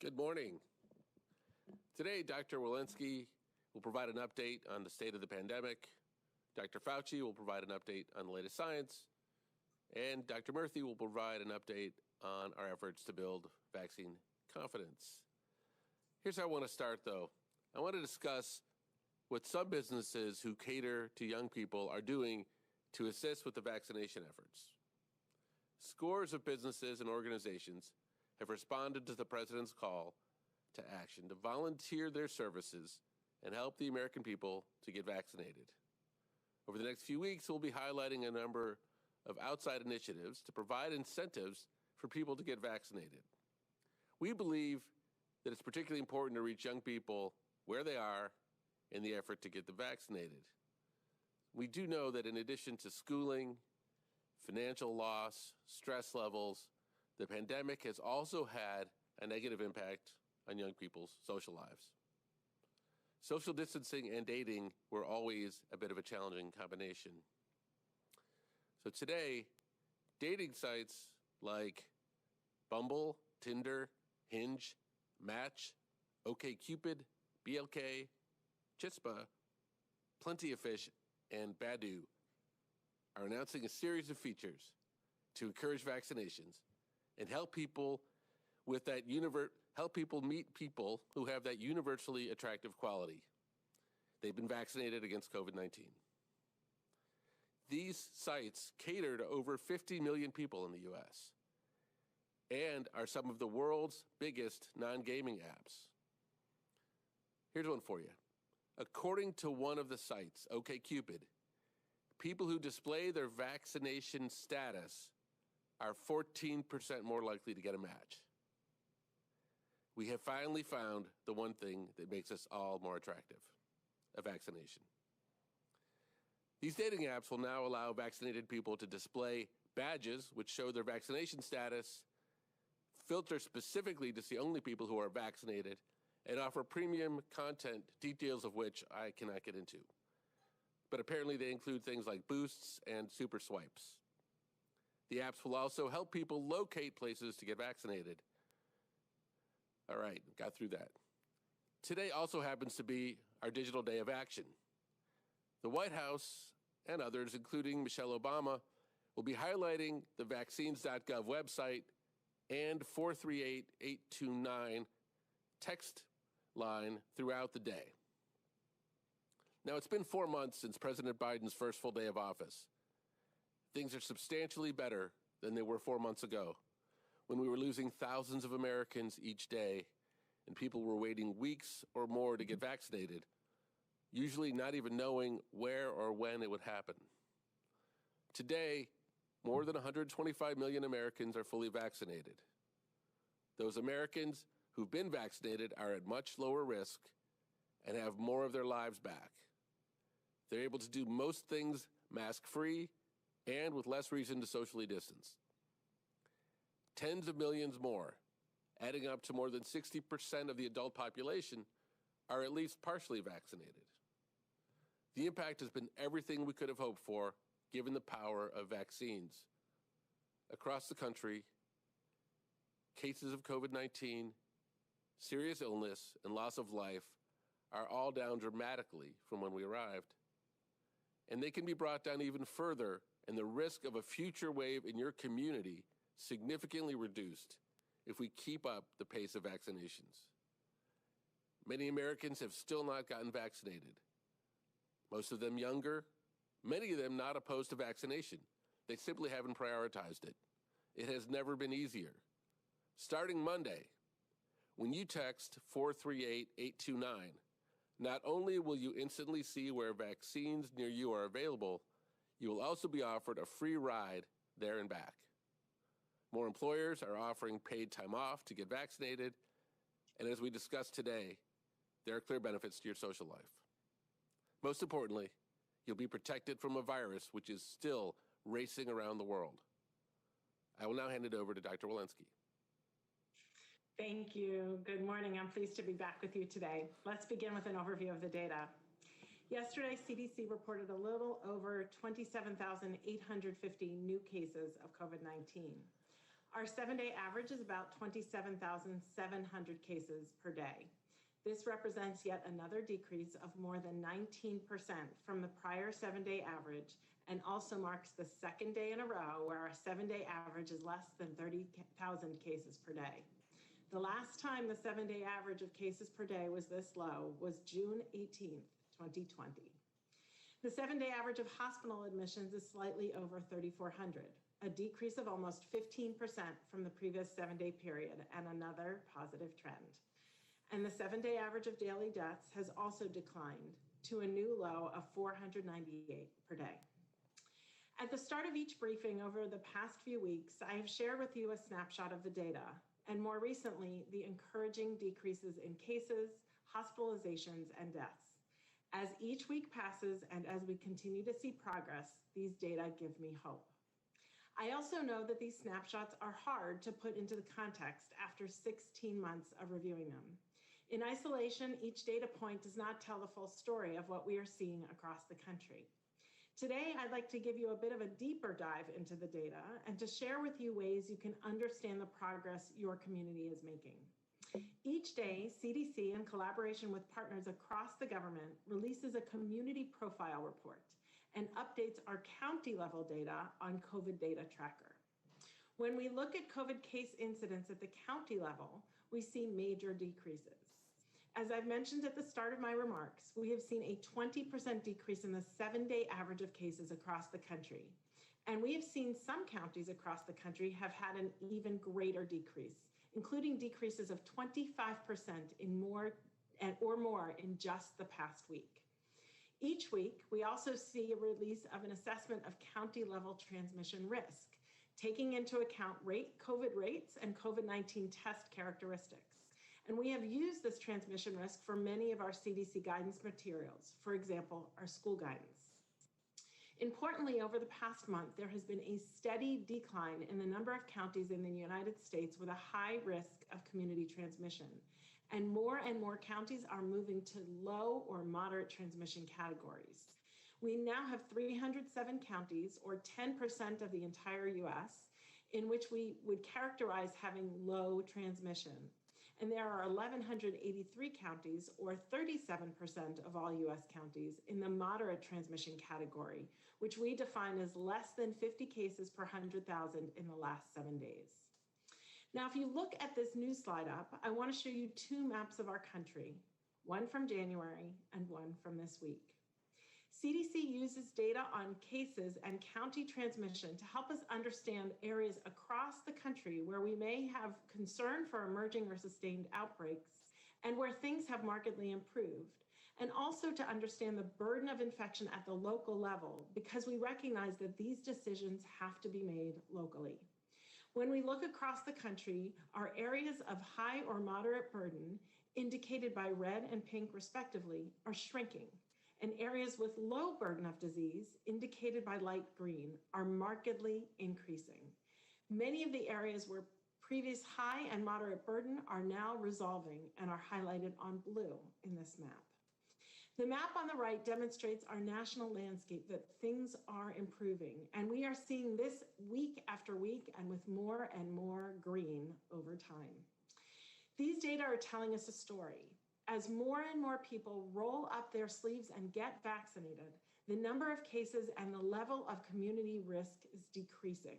Good morning. Today, Dr. Walensky will provide an update on the state of the pandemic. Dr. Fauci will provide an update on the latest science. And Dr. Murthy will provide an update on our efforts to build vaccine confidence. Here's how I want to start, though. I want to discuss what some businesses who cater to young people are doing to assist with the vaccination efforts. Scores of businesses and organizations have responded to the president's call to action to volunteer their services and help the American people to get vaccinated. Over the next few weeks, we'll be highlighting a number of outside initiatives to provide incentives for people to get vaccinated. We believe that it's particularly important to reach young people where they are in the effort to get them vaccinated. We do know that in addition to schooling, financial loss, stress levels, the pandemic has also had a negative impact on young people's social lives. Social distancing and dating were always a bit of a challenging combination. So today, dating sites like Bumble, Tinder, Hinge, Match, OkCupid, BLK, Chispa, Plenty of Fish, and Badoo are announcing a series of features to encourage vaccinations and help people with that help people meet people who have that universally attractive quality. They've been vaccinated against COVID-19. These sites cater to over 50 million people in the US and are some of the world's biggest non-gaming apps. Here's one for you. According to one of the sites, OkCupid, people who display their vaccination status are 14% more likely to get a match. We have finally found the one thing that makes us all more attractive, a vaccination. These dating apps will now allow vaccinated people to display badges which show their vaccination status, filter specifically to see only people who are vaccinated, and offer premium content, details of which I cannot get into. But apparently they include things like boosts and super swipes. The apps will also help people locate places to get vaccinated. All right, got through that. Today also happens to be our Digital Day of Action. The White House and others, including Michelle Obama, will be highlighting the vaccines.gov website and 438-829 text line throughout the day. Now, it's been 4 months since President Biden's first full day of office. Things are substantially better than they were 4 months ago, when we were losing thousands of Americans each day and people were waiting weeks or more to get vaccinated, usually not even knowing where or when it would happen. Today, more than 125 million Americans are fully vaccinated. Those Americans who've been vaccinated are at much lower risk and have more of their lives back. They're able to do most things mask-free and with less reason to socially distance. Tens of millions more, adding up to more than 60% of the adult population, are at least partially vaccinated. The impact has been everything we could have hoped for, given the power of vaccines. Across the country, cases of COVID-19, serious illness, and loss of life are all down dramatically from when we arrived. And they can be brought down even further, and the risk of a future wave in your community significantly reduced if we keep up the pace of vaccinations. Many Americans have still not gotten vaccinated. Most of them younger, many of them not opposed to vaccination. They simply haven't prioritized it. It has never been easier. Starting Monday, when you text 438-829, not only will you instantly see where vaccines near you are available, you will also be offered a free ride there and back. More employers are offering paid time off to get vaccinated, and as we discussed today, there are clear benefits to your social life. Most importantly, you'll be protected from a virus which is still racing around the world. I will now hand it over to Dr. Walensky. Thank you. Good morning. I'm pleased to be back with you today. Let's begin with an overview of the data. Yesterday, CDC reported a little over 27,850 new cases of COVID-19. Our 7-day average is about 27,700 cases per day. This represents yet another decrease of more than 19% from the prior 7-day average, and also marks the second day in a row where our 7-day average is less than 30,000 cases per day. The last time the 7-day average of cases per day was this low was June 18th, 2020. The 7-day average of hospital admissions is slightly over 3,400, a decrease of almost 15% from the previous 7-day period, and another positive trend. And the 7-day average of daily deaths has also declined to a new low of 498 per day. At the start of each briefing over the past few weeks, I have shared with you a snapshot of the data, and more recently, the encouraging decreases in cases, hospitalizations, and deaths. As each week passes and as we continue to see progress, these data give me hope. I also know that these snapshots are hard to put into the context after 16 months of reviewing them. In isolation, each data point does not tell the full story of what we are seeing across the country. Today, I'd like to give you a bit of a deeper dive into the data and to share with you ways you can understand the progress your community is making. Each day, CDC, in collaboration with partners across the government, releases a community profile report and updates our county-level data on COVID data tracker. When we look at COVID case incidents at the county level, we see major decreases. As I've mentioned at the start of my remarks, we have seen a 20% decrease in the 7-day average of cases across the country. And we have seen some counties across the country have had an even greater decrease, including decreases of 25% or more in just the past week. Each week, we also see a release of an assessment of county-level transmission risk, taking into account COVID rates and COVID-19 test characteristics. And we have used this transmission risk for many of our CDC guidance materials, for example, our school guidance. Importantly, over the past month, there has been a steady decline in the number of counties in the United States with a high risk of community transmission. And more counties are moving to low or moderate transmission categories. We now have 307 counties, or 10% of the entire US, in which we would characterize having low transmission. And there are 1,183 counties, or 37% of all US counties, in the moderate transmission category, which we define as less than 50 cases per 100,000 in the last 7 days. Now, if you look at this new slide up, I want to show you two maps of our country, one from January and one from this week. CDC uses data on cases and county transmission to help us understand areas across the country where we may have concern for emerging or sustained outbreaks and where things have markedly improved, and also to understand the burden of infection at the local level, because we recognize that these decisions have to be made locally. When we look across the country, our areas of high or moderate burden, indicated by red and pink respectively, are shrinking. And areas with low burden of disease, indicated by light green, are markedly increasing. Many of the areas where previous high and moderate burden are now resolving and are highlighted on blue in this map. The map on the right demonstrates our national landscape, that things are improving, and we are seeing this week after week and with more and more green over time. These data are telling us a story. As more and more people roll up their sleeves and get vaccinated, the number of cases and the level of community risk is decreasing.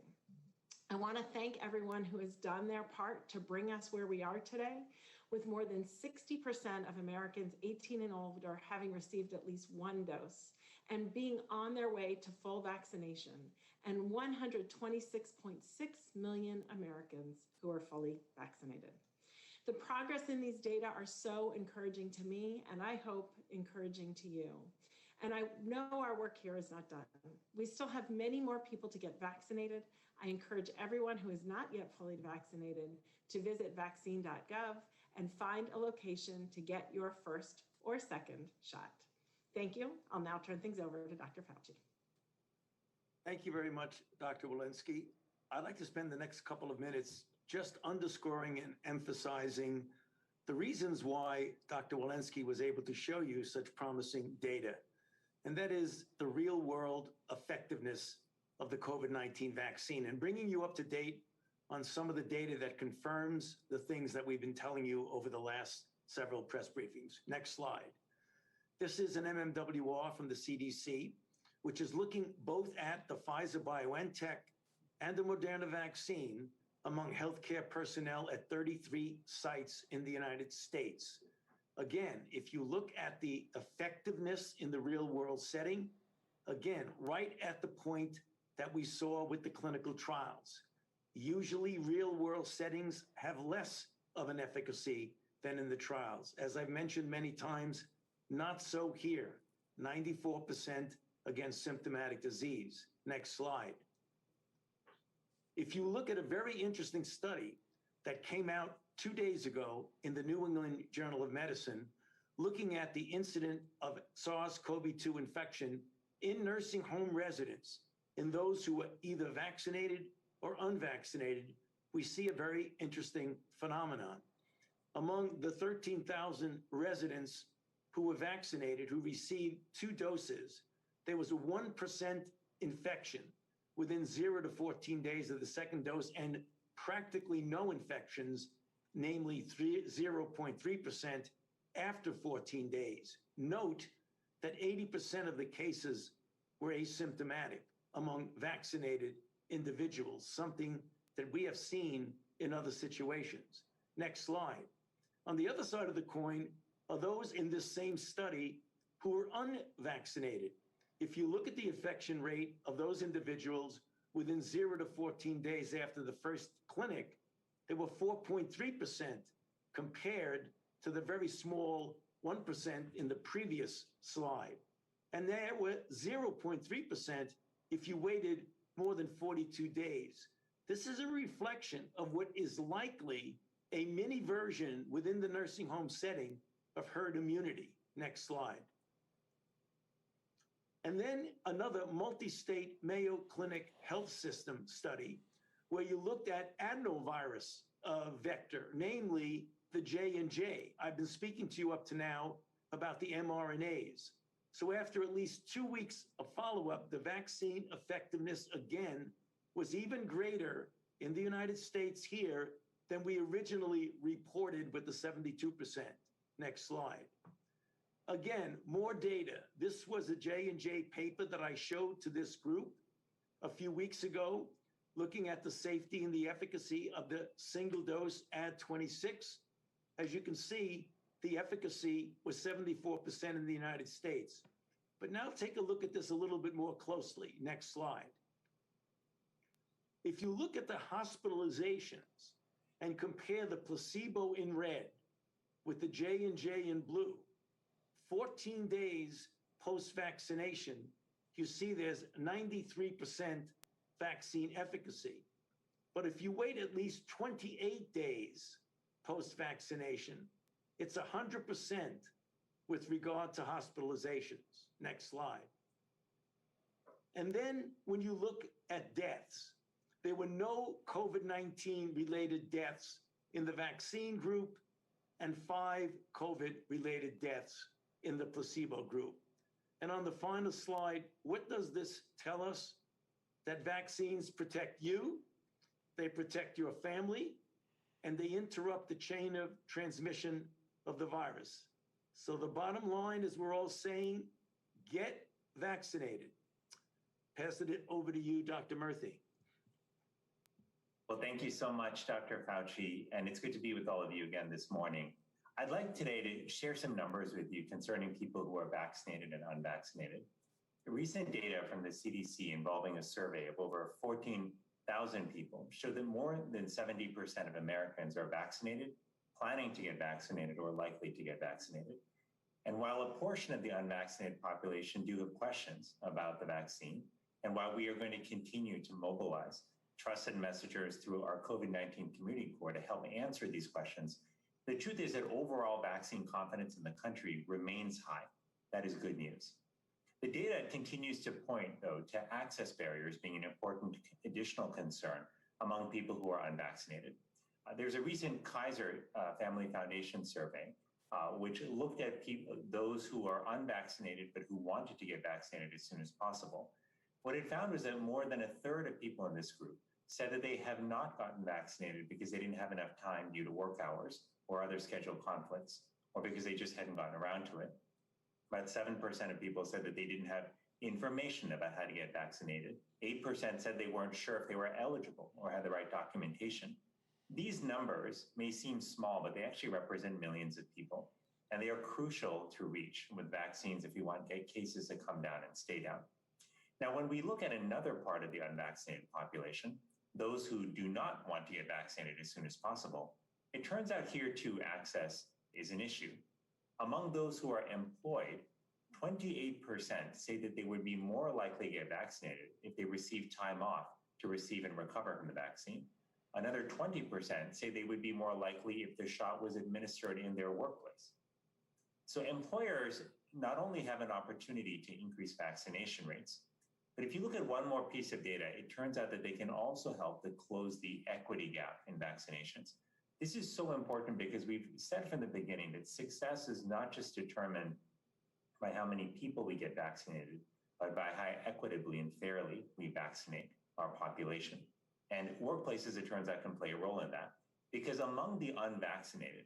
I want to thank everyone who has done their part to bring us where we are today, with more than 60% of Americans 18 and older having received at least one dose and being on their way to full vaccination, and 126.6 million Americans who are fully vaccinated. The progress in these data are so encouraging to me, and I hope encouraging to you. And I know our work here is not done. We still have many more people to get vaccinated. I encourage everyone who is not yet fully vaccinated to visit vaccine.gov and find a location to get your first or second shot. Thank you. I'll now turn things over to Dr. Fauci. Thank you very much, Dr. Walensky. I'd like to spend the next couple of minutes just underscoring and emphasizing the reasons why Dr. Walensky was able to show you such promising data, and that is the real-world effectiveness of the COVID-19 vaccine, and bringing you up to date on some of the data that confirms the things that we've been telling you over the last several press briefings. Next slide. This is an MMWR from the CDC, which is looking both at the Pfizer-BioNTech and the Moderna vaccine among healthcare personnel at 33 sites in the United States. Again, if you look at the effectiveness in the real world setting, again, right at the point that we saw with the clinical trials. Usually real world settings have less of an efficacy than in the trials. As I've mentioned many times, not so here, 94% against symptomatic disease. Next slide. If you look at a very interesting study that came out 2 days ago in the New England Journal of Medicine, looking at the incident of SARS-CoV-2 infection in nursing home residents, in those who were either vaccinated or unvaccinated, we see a very interesting phenomenon. Among the 13,000 residents who were vaccinated, who received 2 doses, there was a 1% infection within 0 to 14 days of the second dose and practically no infections, namely 0.3% after 14 days. Note that 80% of the cases were asymptomatic among vaccinated individuals, something that we have seen in other situations. Next slide. On the other side of the coin are those in this same study who were unvaccinated. If you look at the infection rate of those individuals within 0 to 14 days after the first clinic, they were 4.3% compared to the very small 1% in the previous slide. And there were 0.3% if you waited more than 42 days. This is a reflection of what is likely a mini version within the nursing home setting of herd immunity. Next slide. And then another multi-state Mayo Clinic health system study where you looked at adenovirus vector, namely the J&J. I've been speaking to you up to now about the mRNAs. So after at least 2 weeks of follow-up, the vaccine effectiveness again was even greater in the United States here than we originally reported with the 72%. Next slide. Again, more data. This was a J&J paper that I showed to this group a few weeks ago, looking at the safety and the efficacy of the single dose Ad26. As you can see, the efficacy was 74% in the United States. But now take a look at this a little bit more closely. Next slide. If you look at the hospitalizations and compare the placebo in red with the J&J in blue, 14 days post-vaccination, you see there's 93% vaccine efficacy. But if you wait at least 28 days post-vaccination, it's 100% with regard to hospitalizations. Next slide. And then when you look at deaths, there were no COVID-19 related deaths in the vaccine group and 5 COVID related deaths in the placebo group. And on the final slide, what does this tell us? That vaccines protect you, they protect your family, and they interrupt the chain of transmission of the virus. So the bottom line is we're all saying, get vaccinated. Passing it over to you, Dr. Murthy. Well, thank you so much, Dr. Fauci, and it's good to be with all of you again this morning. I'd like today to share some numbers with you concerning people who are vaccinated and unvaccinated. The recent data from the CDC involving a survey of over 14,000 people show that more than 70% of Americans are vaccinated, planning to get vaccinated, or likely to get vaccinated. And while a portion of the unvaccinated population do have questions about the vaccine, and while we are going to continue to mobilize trusted messengers through our COVID-19 Community Corps to help answer these questions, the truth is that overall vaccine confidence in the country remains high. That is good news. The data continues to point, though, to access barriers being an important additional concern among people who are unvaccinated. There's a recent Kaiser Family Foundation survey which looked at those who are unvaccinated but who wanted to get vaccinated as soon as possible. What it found was that more than a third of people in this group said that they have not gotten vaccinated because they didn't have enough time due to work hours or other scheduled conflicts, or because they just hadn't gotten around to it. About 7% of people said that they didn't have information about how to get vaccinated. 8% said they weren't sure if they were eligible or had the right documentation. These numbers may seem small, but they actually represent millions of people, and they are crucial to reach with vaccines if you want to get cases to come down and stay down. Now, when we look at another part of the unvaccinated population, those who do not want to get vaccinated as soon as possible, it turns out here too, access is an issue. Among those who are employed, 28% say that they would be more likely to get vaccinated if they receive time off to receive and recover from the vaccine. Another 20% say they would be more likely if the shot was administered in their workplace. So employers not only have an opportunity to increase vaccination rates, but if you look at one more piece of data, it turns out that they can also help to close the equity gap in vaccinations. This is so important because we've said from the beginning that success is not just determined by how many people we get vaccinated, but by how equitably and fairly we vaccinate our population. And workplaces, it turns out, can play a role in that. Because among the unvaccinated,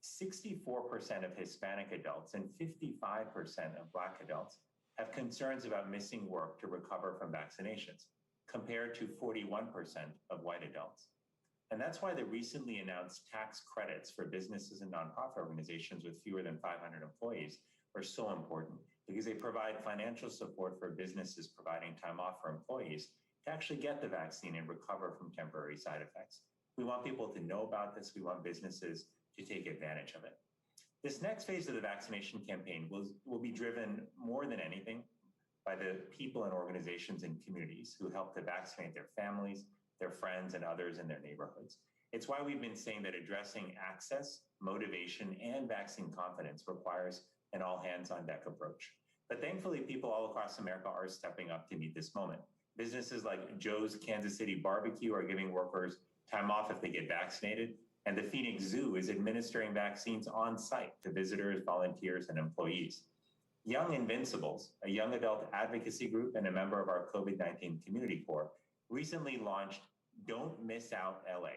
64% of Hispanic adults and 55% of Black adults have concerns about missing work to recover from vaccinations, compared to 41% of white adults. And that's why the recently announced tax credits for businesses and nonprofit organizations with fewer than 500 employees are so important, because they provide financial support for businesses providing time off for employees to actually get the vaccine and recover from temporary side effects. We want people to know about this. We want businesses to take advantage of it. This next phase of the vaccination campaign will be driven more than anything by the people and organizations and communities who help to vaccinate their families, their friends, and others in their neighborhoods. It's why we've been saying that addressing access, motivation, and vaccine confidence requires an all-hands-on-deck approach. But thankfully, people all across America are stepping up to meet this moment. Businesses like Joe's Kansas City Barbecue are giving workers time off if they get vaccinated, and the Phoenix Zoo is administering vaccines on site to visitors, volunteers, and employees. Young Invincibles, a young adult advocacy group and a member of our COVID-19 Community Corps, recently launched Don't Miss Out LA,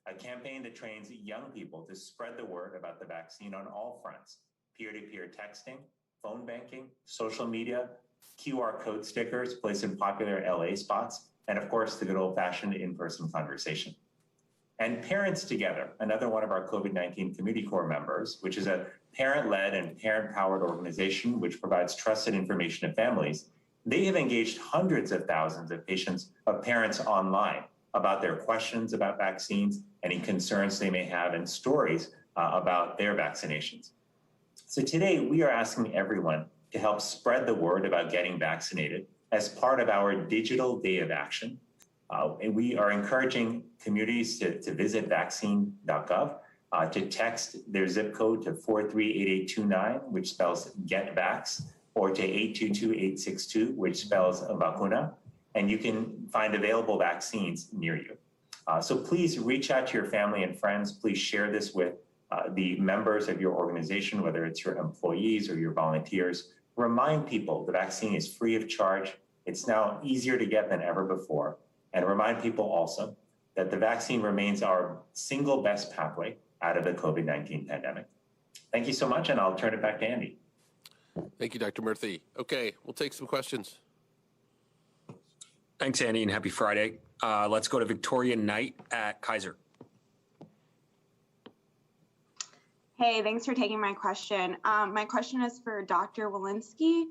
a campaign that trains young people to spread the word about the vaccine on all fronts: peer-to-peer texting, phone banking, social media, QR code stickers placed in popular LA spots, and of course, the good old-fashioned in-person conversation. And Parents Together, another one of our COVID-19 Community Corps members, which is a parent-led and parent-powered organization which provides trusted information to families, they have engaged hundreds of thousands of parents online about their questions about vaccines, any concerns they may have, and stories about their vaccinations. So today, we are asking everyone to help spread the word about getting vaccinated as part of our digital day of action. And we are encouraging communities to visit vaccine.gov, to text their zip code to 438829, which spells GetVax, or to 822-862, which spells vacuna, and you can find available vaccines near you. So please reach out to your family and friends. Please share this with the members of your organization, whether it's your employees or your volunteers. Remind people the vaccine is free of charge. It's now easier to get than ever before. And remind people also that the vaccine remains our single best pathway out of the COVID-19 pandemic. Thank you so much, and I'll turn it back to Andy. Thank you, Dr. Murthy. Okay, we'll take some questions. Thanks, Andy, and happy Friday. Let's go to Victoria Knight at Kaiser. Hey, thanks for taking my question. My question is for Dr. Walensky.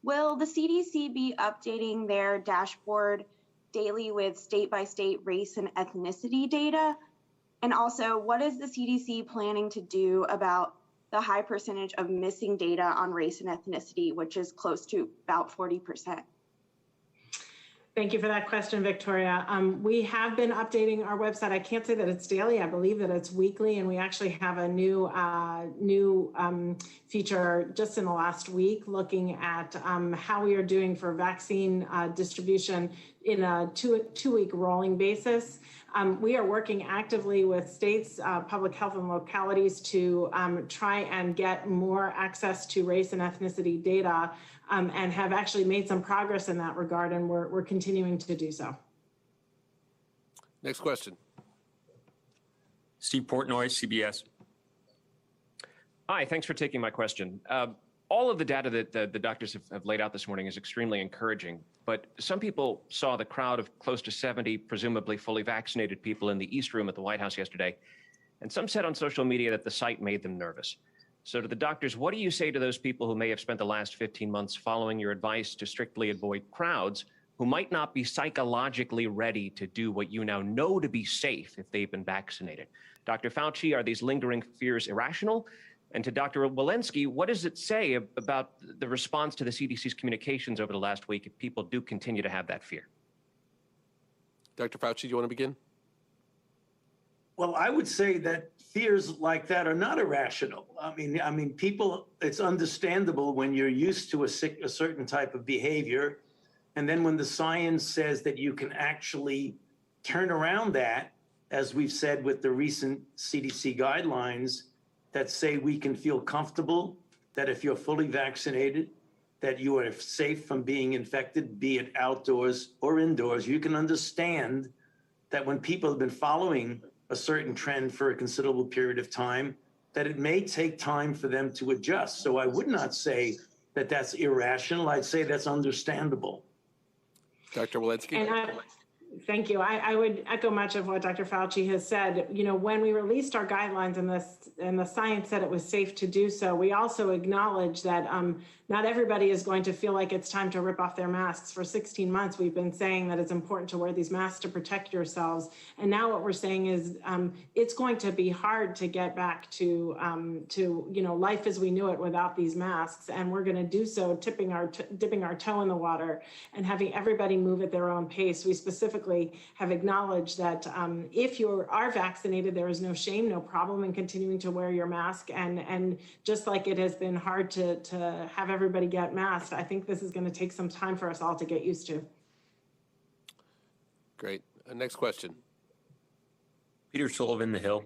Will the CDC be updating their dashboard daily with state-by-state race and ethnicity data? And also, what is the CDC planning to do about the high percentage of missing data on race and ethnicity, which is close to about 40%? Thank you for that question, Victoria. We have been updating our website. I can't say that it's daily. I believe that it's weekly, and we actually have a new feature just in the last week looking at how we are doing for vaccine distribution in a two-week rolling basis. We are working actively with states, public health and localities to try and get more access to race and ethnicity data, and have actually made some progress in that regard, and we're continuing to do so. Next question. Steve Portnoy, CBS. Hi, thanks for taking my question. All of the data that the doctors have laid out this morning is extremely encouraging, but some people saw the crowd of close to 70 presumably fully vaccinated people in the East Room at the White House yesterday, and some said on social media that the sight made them nervous. So to the doctors, what do you say to those people who may have spent the last 15 months following your advice to strictly avoid crowds, who might not be psychologically ready to do what you now know to be safe if they've been vaccinated? Dr. Fauci, are these lingering fears irrational? And to Dr. Walensky, what does it say about the response to the CDC's communications over the last week if people do continue to have that fear? Dr. Fauci, do you want to begin? Well, I would say that fears like that are not irrational. I mean, people, it's understandable when you're used to a certain type of behavior. And then when the science says that you can actually turn around that, as we've said with the recent CDC guidelines, that say we can feel comfortable that if you're fully vaccinated, that you are safe from being infected, be it outdoors or indoors. You can understand that when people have been following a certain trend for a considerable period of time, that it may take time for them to adjust. So I would not say that that's irrational. I'd say that's understandable. Dr. Walensky? Thank you. I would echo much of what Dr. Fauci has said. You know, when we released our guidelines and the science said it was safe to do so, we also acknowledge that not everybody is going to feel like it's time to rip off their masks. For 16 months, we've been saying that it's important to wear these masks to protect yourselves. And now what we're saying is it's going to be hard to get back to life as we knew it without these masks. And we're going to do so dipping our toe in the water and having everybody move at their own pace. We specifically have acknowledged that if you are vaccinated, there is no shame, no problem in continuing to wear your mask. And just like it has been hard to have everybody get masked, I think this is going to take some time for us all to get used to. Great. Next question. Peter Sullivan, The Hill.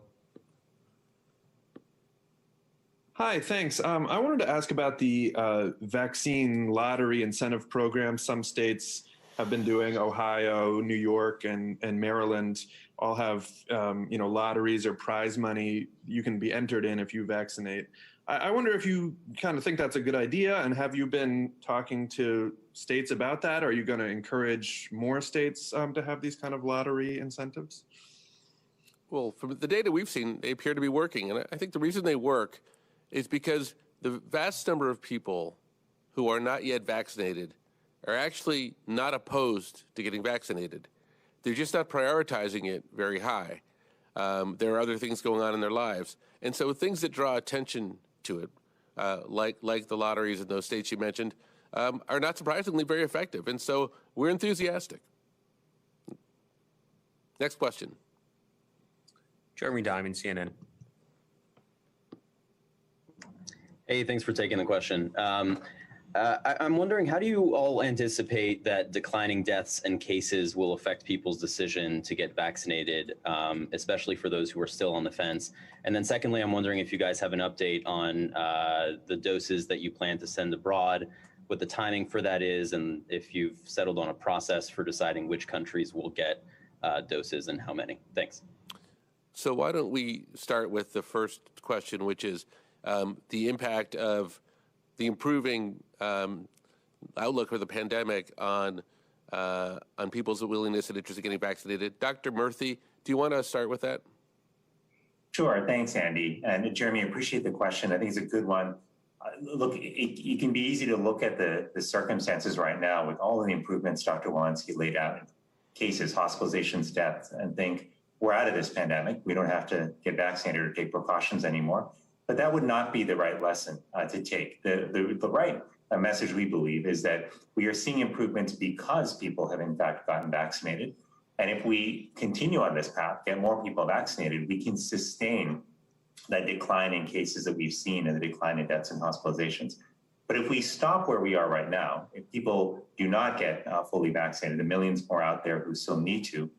Hi, thanks. I wanted to ask about the vaccine lottery incentive program. Some states have been doing. Ohio, New York, and Maryland all have lotteries or prize money you can be entered in if you vaccinate. I wonder if you kind of think that's a good idea, and have you been talking to states about that? Are you going to encourage more states to have these kind of lottery incentives? Well, from the data we've seen, they appear to be working. And I think the reason they work is because the vast number of people who are not yet vaccinated are actually not opposed to getting vaccinated. They're just not prioritizing it very high. There are other things going on in their lives. And so things that draw attention to it, like the lotteries in those states you mentioned, are not surprisingly very effective. And so we're enthusiastic. Next question. Jeremy Diamond, CNN. Hey, thanks for taking the question. I'm wondering, how do you all anticipate that declining deaths and cases will affect people's decision to get vaccinated, especially for those who are still on the fence? And then secondly, I'm wondering if you guys have an update on the doses that you plan to send abroad, what the timing for that is, and if you've settled on a process for deciding which countries will get doses and how many. Thanks. So why don't we start with the first question, which is the impact of the improving outlook for the pandemic on people's willingness and interest in getting vaccinated. Dr. Murthy, do you want to start with that? Sure. Thanks, Andy. And Jeremy, I appreciate the question. I think it's a good one. Look, it can be easy to look at the circumstances right now with all of the improvements Dr. Walensky laid out in cases, hospitalizations, deaths, and think we're out of this pandemic. We don't have to get vaccinated or take precautions anymore. But that would not be the right lesson to take. The right message, we believe, is that we are seeing improvements because people have in fact gotten vaccinated. And if we continue on this path, get more people vaccinated, we can sustain that decline in cases that we've seen and the decline in deaths and hospitalizations. But if we stop where we are right now, if people do not get fully vaccinated, the millions more out there who still need to,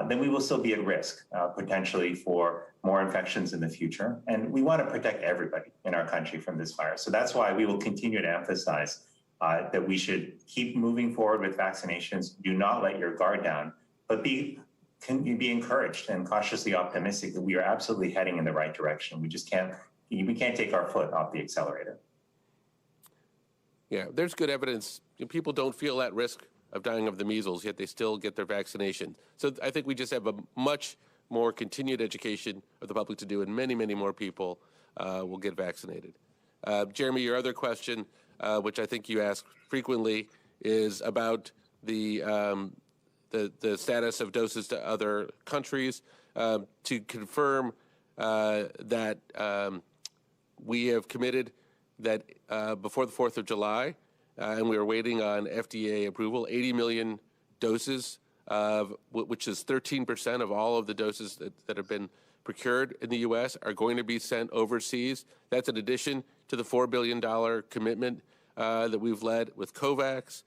then we will still be at risk potentially for more infections in the future. And we want to protect everybody in our country from this virus. So that's why we will continue to emphasize that we should keep moving forward with vaccinations. Do not let your guard down, but be can be encouraged and cautiously optimistic that we are absolutely heading in the right direction. We can't take our foot off the accelerator. Yeah, there's good evidence. People don't feel at risk of dying of the measles, yet they still get their vaccination. So I think we just have a much more continued education of the public to do, and many, many more people will get vaccinated. Jeremy, your other question, which I think you ask frequently, is about the status of doses to other countries. To confirm that we have committed that before the 4th of July, and we are waiting on FDA approval, 80 million doses, which is 13% of all of the doses that have been procured in the U.S., are going to be sent overseas. That's in addition to the $4 billion commitment that we've led with COVAX.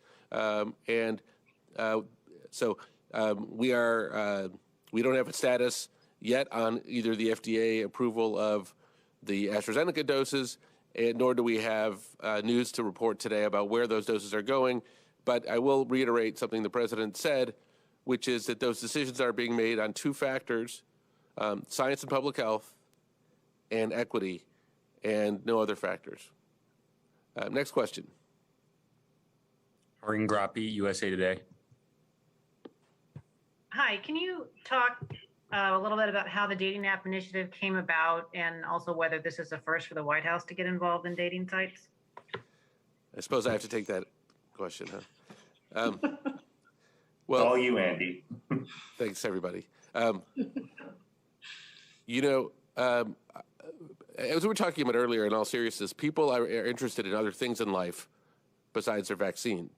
We don't have a status yet on either the FDA approval of the AstraZeneca doses, nor do we have news to report today about where those doses are going. But I will reiterate something the president said, which is that those decisions are being made on two factors, science and public health and equity, and no other factors. Next question. Maureen Grappi, USA Today. Hi, can you talk a little bit about how the dating app initiative came about, and also whether this is a first for the White House to get involved in dating sites? I suppose I have to take that question, huh? Well, all you, Andy. Thanks, everybody. As we were talking about earlier, in all seriousness, people are interested in other things in life besides their vaccine.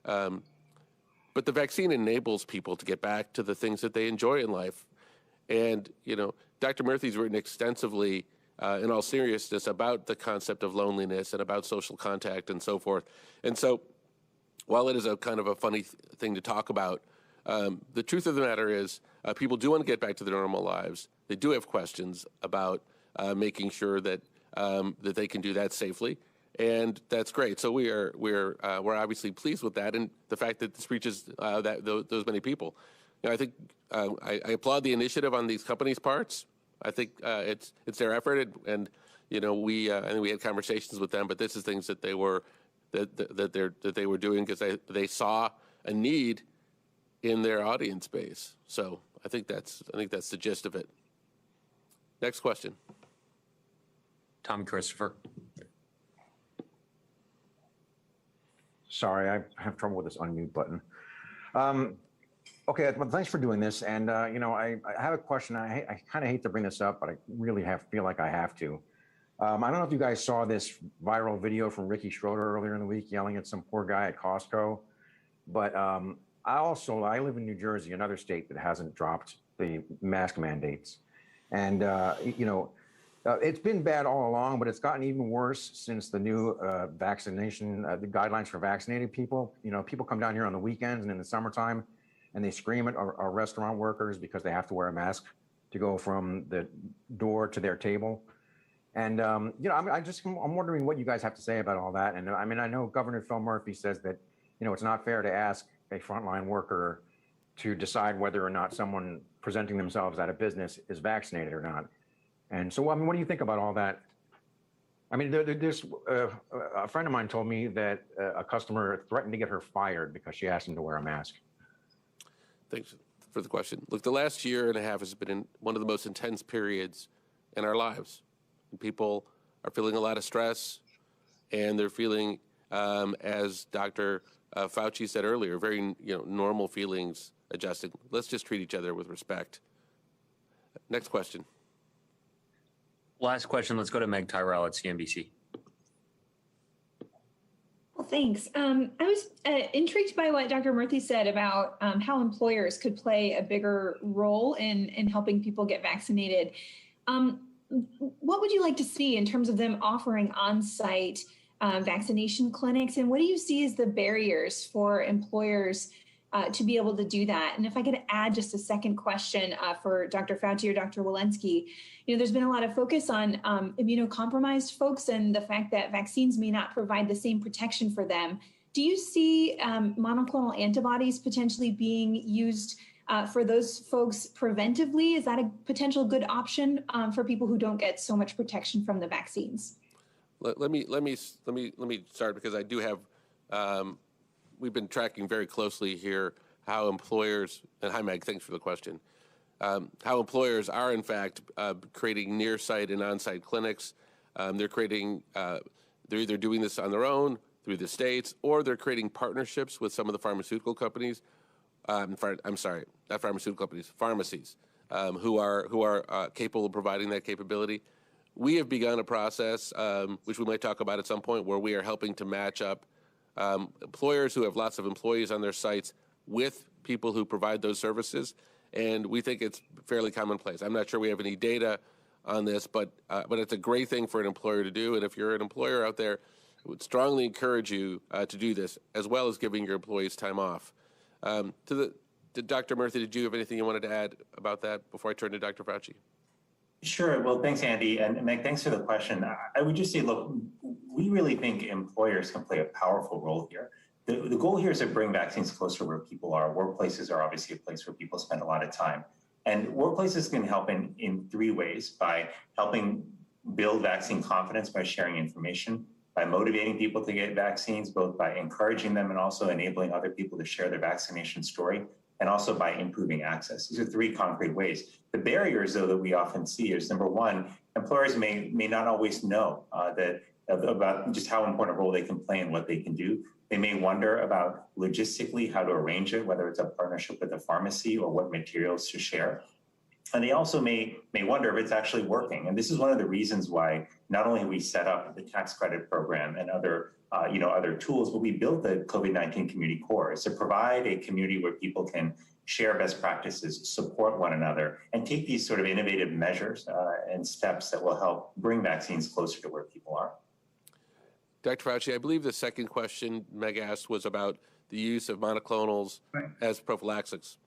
But the vaccine enables people to get back to the things that they enjoy in life. And, Dr. Murthy's written extensively, in all seriousness, about the concept of loneliness and about social contact and so forth. And so, while it is a kind of a funny thing to talk about, the truth of the matter is people do want to get back to their normal lives. They do have questions about making sure that that they can do that safely, and that's great. So we're obviously pleased with that, and the fact that this reaches those many people. I think I applaud the initiative on these companies' parts. I think it's their effort, and I think we had conversations with them, but this is things that they were doing because they saw a need in their audience base. So I think that's the gist of it. Next question. Tom Christopher. Sorry, I have trouble with this unmute button. Okay, well, thanks for doing this. And I have a question. I kind of hate to bring this up, but I really feel like I have to. I don't know if you guys saw this viral video from Ricky Schroeder earlier in the week yelling at some poor guy at Costco. But I live in New Jersey, another state that hasn't dropped the mask mandates. And, it's been bad all along, but it's gotten even worse since the new vaccination, the guidelines for vaccinated people. People come down here on the weekends and in the summertime, and they scream at our restaurant workers because they have to wear a mask to go from the door to their table. And, I'm wondering what you guys have to say about all that. And I mean, I know Governor Phil Murphy says that, it's not fair to ask a frontline worker to decide whether or not someone presenting themselves at a business is vaccinated or not. And so, I mean, what do you think about all that? I mean, there's a friend of mine told me that a customer threatened to get her fired because she asked him to wear a mask. Thanks for the question. Look, the last year and a half has been one of the most intense periods in our lives. People are feeling a lot of stress, and they're feeling, as Dr. Fauci said earlier, very normal feelings adjusting. Let's just treat each other with respect. Next question. Last question. Let's go to Meg Tyrell at CNBC. Well, thanks. I was intrigued by what Dr. Murthy said about how employers could play a bigger role in helping people get vaccinated. What would you like to see in terms of them offering on-site vaccination clinics? And what do you see as the barriers for employers to be able to do that? And if I could add just a second question for Dr. Fauci or Dr. Walensky, there's been a lot of focus on immunocompromised folks and the fact that vaccines may not provide the same protection for them. Do you see monoclonal antibodies potentially being used for those folks preventively? Is that a potential good option for people who don't get so much protection from the vaccines? Let me start, because I do have. We've been tracking very closely here how employers, and hi Meg, thanks for the question. How employers are in fact creating near-site and on-site clinics. They're creating. They're either doing this on their own through the states, or they're creating partnerships with some of the pharmaceutical companies. I'm sorry, not pharmaceutical companies, pharmacies, who are capable of providing that capability. We have begun a process, which we might talk about at some point, where we are helping to match up employers who have lots of employees on their sites with people who provide those services, and we think it's fairly commonplace. I'm not sure we have any data on this, but it's a great thing for an employer to do, and if you're an employer out there, I would strongly encourage you to do this, as well as giving your employees time off. Dr. Murthy, did you have anything you wanted to add about that before I turn to Dr. Fauci? Sure. Well, thanks, Andy. And Meg, thanks for the question. I would just say, look, we really think employers can play a powerful role here. The goal here is to bring vaccines closer where people are. Workplaces are obviously a place where people spend a lot of time. And workplaces can help in three ways: by helping build vaccine confidence by sharing information, by motivating people to get vaccines, both by encouraging them and also enabling other people to share their vaccination story, and also by improving access. These are three concrete ways. The barriers, though, that we often see is, number one, employers may not always know about just how important a role they can play and what they can do. They may wonder about logistically how to arrange it, whether it's a partnership with a pharmacy or what materials to share. And they also may wonder if it's actually working. And this is one of the reasons why not only we set up the tax credit program and other tools, but we built the COVID-19 Community Corps to provide a community where people can share best practices, support one another, and take these sort of innovative measures and steps that will help bring vaccines closer to where people are. Dr. Fauci, I believe the second question Meg asked was about the use of monoclonals as prophylaxis.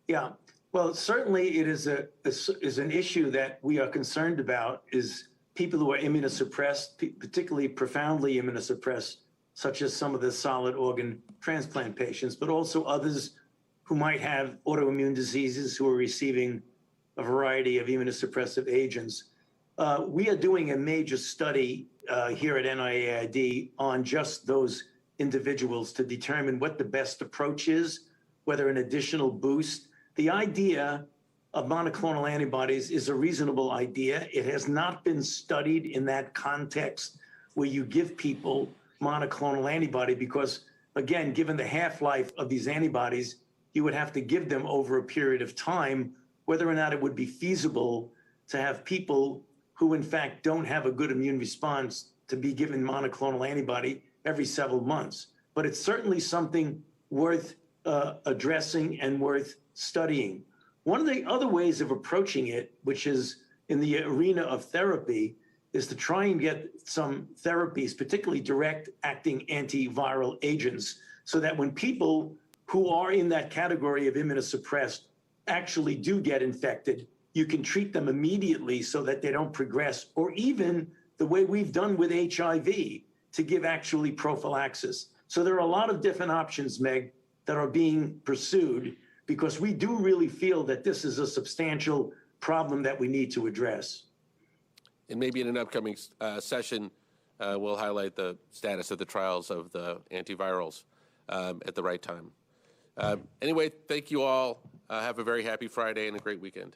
Yeah, well, certainly it is an issue that we are concerned about, is people who are immunosuppressed, particularly profoundly immunosuppressed, such as some of the solid organ transplant patients, but also others who might have autoimmune diseases who are receiving a variety of immunosuppressive agents. We are doing a major study here at NIAID on just those individuals to determine what the best approach is, whether an additional boost. The idea of monoclonal antibodies is a reasonable idea. It has not been studied in that context where you give people monoclonal antibody because, again, given the half-life of these antibodies, you would have to give them over a period of time, whether or not it would be feasible to have people who in fact don't have a good immune response to be given monoclonal antibody every several months. But it's certainly something worth addressing and worth studying. One of the other ways of approaching it, which is in the arena of therapy, is to try and get some therapies, particularly direct-acting antiviral agents, so that when people who are in that category of immunosuppressed actually do get infected, you can treat them immediately so that they don't progress, or even the way we've done with HIV, to give actually prophylaxis. So there are a lot of different options, Meg, that are being pursued, because we do really feel that this is a substantial problem that we need to address. And maybe in an upcoming session, we'll highlight the status of the trials of the antivirals at the right time. Anyway, thank you all. Have a very happy Friday and a great weekend.